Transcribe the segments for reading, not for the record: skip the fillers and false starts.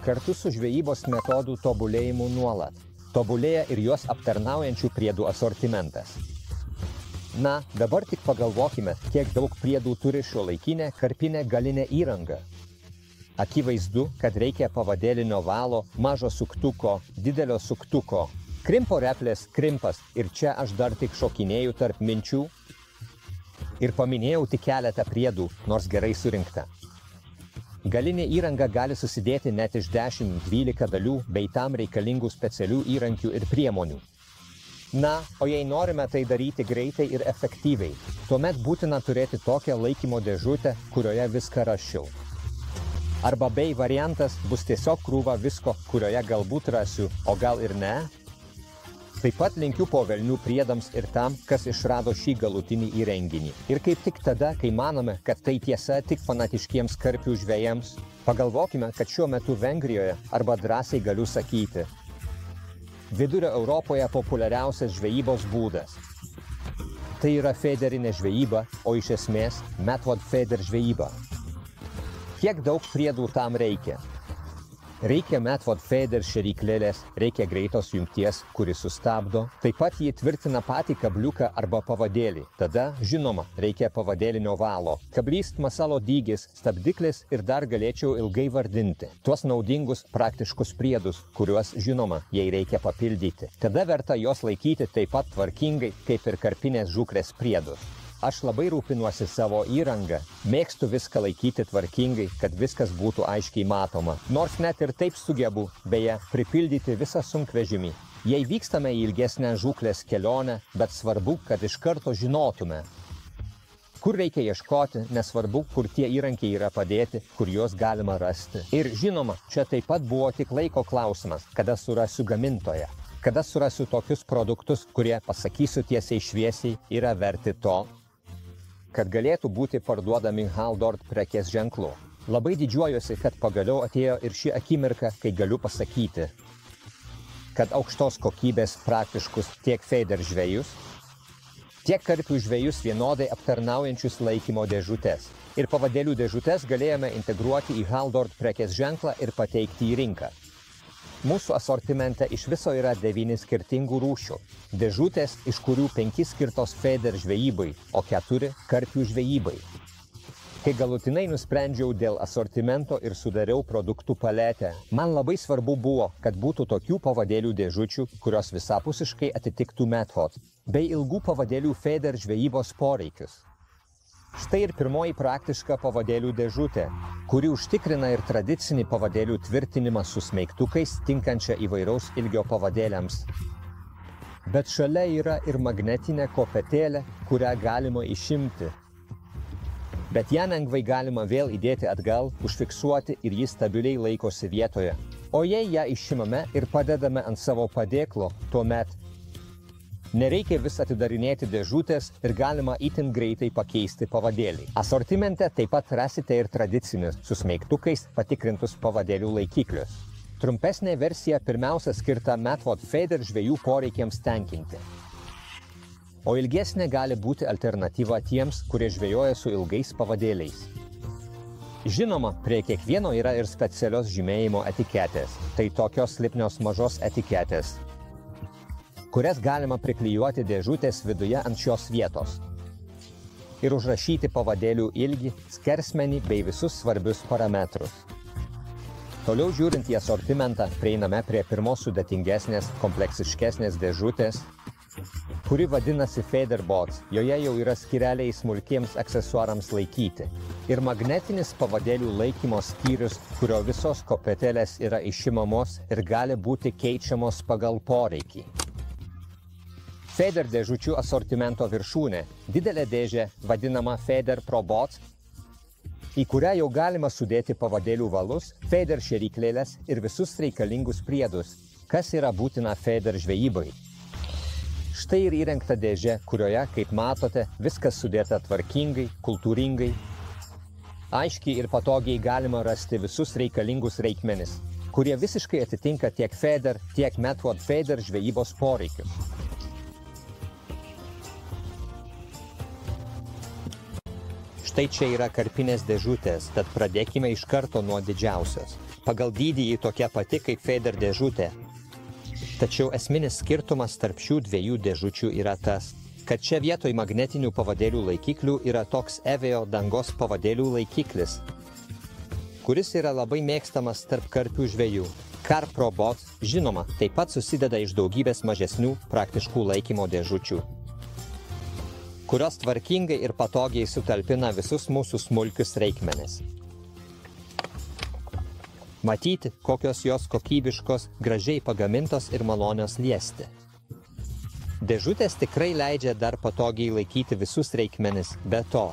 kartu su žvejybos metodų tobulėjimu nuolat. Tobulėja ir juos aptarnaujančių priedų asortimentas. Na, dabar tik pagalvokime, kiek daug priedų turi šiuolaikinė karpinė galinė įranga. Akivaizdu, kad reikia pavadėlinio valo, mažo suktuko, didelio suktuko, krimpo replės, krimpas ir čia aš dar tik šokinėju tarp minčių ir paminėjau tik keletą priedų, nors gerai surinkta. Galinė įranga gali susidėti net iš 10-12 dalių bei tam reikalingų specialių įrankių ir priemonių. Na, o jei norime tai daryti greitai ir efektyviai, tuomet būtina turėti tokią laikymo dėžutę, kurioje viską rasčiau. Arba bei variantas bus tiesiog krūva visko, kurioje galbūt rasiu, o gal ir ne. Taip pat linkiu po velnių priedams ir tam, kas išrado šį galutinį įrenginį. Ir kaip tik tada, kai manome, kad tai tiesa tik fanatiškiems karpių žvejams, pagalvokime, kad šiuo metu Vengrijoje, arba drąsiai galiu sakyti, Vidurio Europoje populiariausias žvejybos būdas. Tai yra federinė žvejyba, o iš esmės method feder žvejyba. Kiek daug priedų tam reikia? Reikia method feder šėryklėlės, reikia greitos jungties, kuri sustabdo. Taip pat jį tvirtina patį kabliuką arba pavadėlį. Tada, žinoma, reikia pavadėlinio valo. Kablys, masalo dygis, stabdiklis ir dar galėčiau ilgai vardinti. Tuos naudingus, praktiškus priedus, kuriuos, žinoma, jei reikia papildyti. Tada verta jos laikyti taip pat tvarkingai, kaip ir karpinės žūklės priedus. Aš labai rūpinuosi savo įrangą, mėgstu viską laikyti tvarkingai, kad viskas būtų aiškiai matoma. Nors net ir taip sugebu, beje, pripildyti visą sunkvežimį. Jei vykstame į ilgesnę žūklės kelionę, bet svarbu, kad iš karto žinotume, kur reikia ieškoti, nesvarbu, kur tie įrankiai yra padėti, kur juos galima rasti. Ir žinoma, čia taip pat buvo tik laiko klausimas, kada surasiu gamintoją. Kada surasiu tokius produktus, kurie, pasakysiu tiesiai šviesiai, yra verti to, kad galėtų būti parduodami Haldor prekės ženklu. Labai didžiuojuosi, kad pagaliau atėjo ir ši akimirka, kai galiu pasakyti, kad aukštos kokybės praktiškus tiek feder žvejus, tiek karpių žvejus vienodai aptarnaujančius laikymo dėžutes. Ir pavadėlių dėžutes galėjome integruoti į Haldor prekės ženklą ir pateikti į rinką. Mūsų asortimente iš viso yra 9 skirtingų rūšių. Dėžutės, iš kurių 5 skirtos feder žvejybai, o 4 karpių žvejybai. Kai galutinai nusprendžiau dėl asortimento ir sudariau produktų paletę, man labai svarbu buvo, kad būtų tokių pavadėlių dėžučių, kurios visapusiškai atitiktų method, bei ilgų pavadėlių feder žvejybos poreikius. Štai ir pirmoji praktiška pavadėlių dėžutė, kuri užtikrina ir tradicinį pavadėlių tvirtinimą su smeigtukais, tinkančią įvairaus ilgio pavadėliams. Bet šalia yra ir magnetinė kopetėlė, kurią galima išimti. Bet ją lengvai galima vėl įdėti atgal, užfiksuoti ir ji stabiliai laikosi vietoje. O jei ją išimame ir padedame ant savo padėklo, tuomet nereikia vis atidarinėti dėžutės ir galima itin greitai pakeisti pavadėlį. Asortimente taip pat rasite ir tradicinius su smeigtukais patikrintus pavadėlių laikiklius. Trumpesnė versija pirmiausia skirta method feder žvejų poreikiams tenkinti. O ilgesnė gali būti alternatyva tiems, kurie žvejoja su ilgais pavadėliais. Žinoma, prie kiekvieno yra ir specialios žymėjimo etiketės, tai tokios lipnios mažos etiketės, kurias galima priklijuoti dėžutės viduje ant šios vietos ir užrašyti pavadėlių ilgį, skersmenį bei visus svarbius parametrus. Toliau žiūrint į asortimentą, prieiname prie pirmos sudėtingesnės, kompleksiškesnės dėžutės, kuri vadinasi Federbots. Joje jau yra skyreliai smulkiems aksesuarams laikyti ir magnetinis pavadėlių laikymo skyrius, kurio visos kopetėlės yra išimamos ir gali būti keičiamos pagal poreikį. Feder dėžučių asortimento viršūnė – didelė dėžė, vadinama Feder Pro Bots, į kurią jau galima sudėti pavadėlių valus, feder šėryklėlės ir visus reikalingus priedus, kas yra būtina feder žvejybai. Štai ir įrengta dėžė, kurioje, kaip matote, viskas sudėta tvarkingai, kultūringai. Aiškiai ir patogiai galima rasti visus reikalingus reikmenis, kurie visiškai atitinka tiek feder, tiek method feder žvejybos poreikius. Štai čia yra karpinės dėžutės, tad pradėkime iš karto nuo didžiausios. Pagal dydį ji tokia pati kaip Feder dėžutė. Tačiau esminis skirtumas tarp šių dviejų dėžučių yra tas, kad čia vietoj magnetinių pavadėlių laikiklių yra toks EVO dangos pavadėlių laikiklis, kuris yra labai mėgstamas tarp karpių žvejų. CarPro Bot, žinoma, taip pat susideda iš daugybės mažesnių praktiškų laikymo dėžučių, kurios tvarkingai ir patogiai sutalpina visus mūsų smulkius reikmenis. Matyti, kokios jos kokybiškos, gražiai pagamintos ir malonios liesti. Dėžutės tikrai leidžia dar patogiai laikyti visus reikmenis, be to,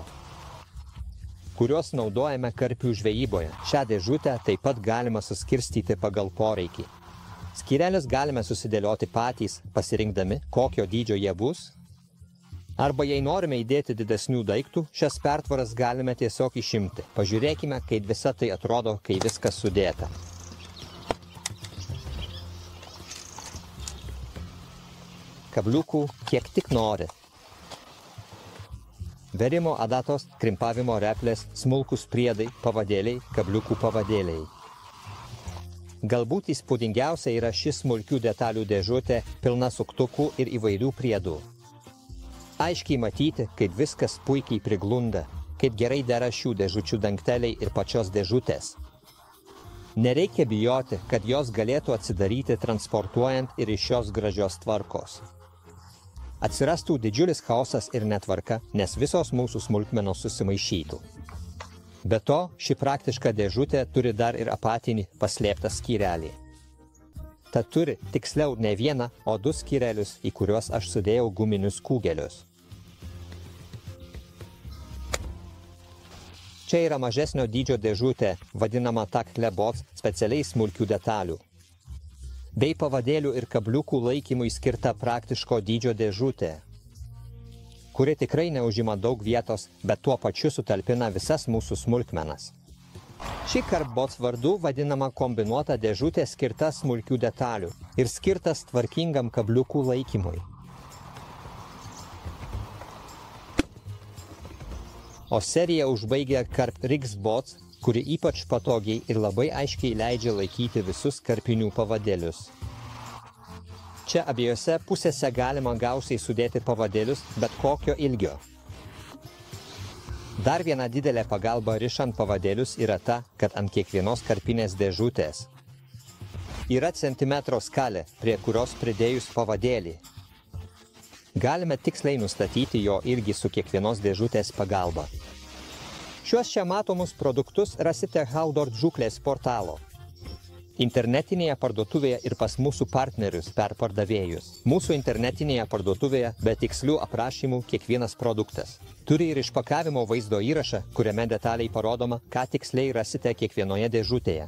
kuriuos naudojame karpių žvejyboje. Šią dėžutę taip pat galima suskirstyti pagal poreikį. Skyrelius galime susidėlioti patys, pasirinkdami, kokio dydžio jie bus. Arba jei norime įdėti didesnių daiktų, šias pertvaras galime tiesiog išimti. Pažiūrėkime, kaip visa tai atrodo, kai viskas sudėta. Kabliukų kiek tik nori. Verimo adatos, krimpavimo replės, smulkus priedai, pavadėliai, kabliukų pavadėliai. Galbūt įspūdingiausia yra ši smulkių detalių dėžutė, pilna suktukų ir įvairių priedų. Aiškiai matyti, kaip viskas puikiai priglunda, kaip gerai dera šių dėžučių dangteliai ir pačios dėžutės. Nereikia bijoti, kad jos galėtų atsidaryti transportuojant ir iš šios gražios tvarkos. Atsirastų didžiulis chaosas ir netvarka, nes visos mūsų smulkmenos susimaišytų. Be to, ši praktiška dėžutė turi dar ir apatinį paslėptą skyrelį. Tad turi, tiksliau, ne vieną, o 2 skyrelius, į kuriuos aš sudėjau guminius kūgelius. Čia yra mažesnio dydžio dėžutė, vadinama Tactile Bot, specialiai smulkių detalių. Bei pavadėlių ir kabliukų laikymui skirta praktiško dydžio dėžutė, kuri tikrai neužima daug vietos, bet tuo pačiu sutalpina visas mūsų smulkmenas. Ši CarPro vardu vadinama kombinuota dėžutė skirta smulkių detalių ir skirtas tvarkingam kabliukų laikymui. O seriją užbaigia CarPrix Bot, kuri ypač patogiai ir labai aiškiai leidžia laikyti visus karpinių pavadėlius. Čia abiejose pusėse galima gausiai sudėti pavadėlius bet kokio ilgio. Dar viena didelė pagalba rišant pavadėlius yra ta, kad ant kiekvienos karpinės dėžutės yra centimetro skalė, prie kurios pridėjus pavadėlį. Galime tiksliai nustatyti jo ilgį su kiekvienos dėžutės pagalba. Šiuos čia matomus produktus rasite Haldor žūklės portalo, internetinėje parduotuvėje ir pas mūsų partnerius perpardavėjus. Mūsų internetinėje parduotuvėje be tikslių aprašymų kiekvienas produktas turi ir išpakavimo vaizdo įrašą, kuriame detaliai parodoma, ką tiksliai rasite kiekvienoje dėžutėje.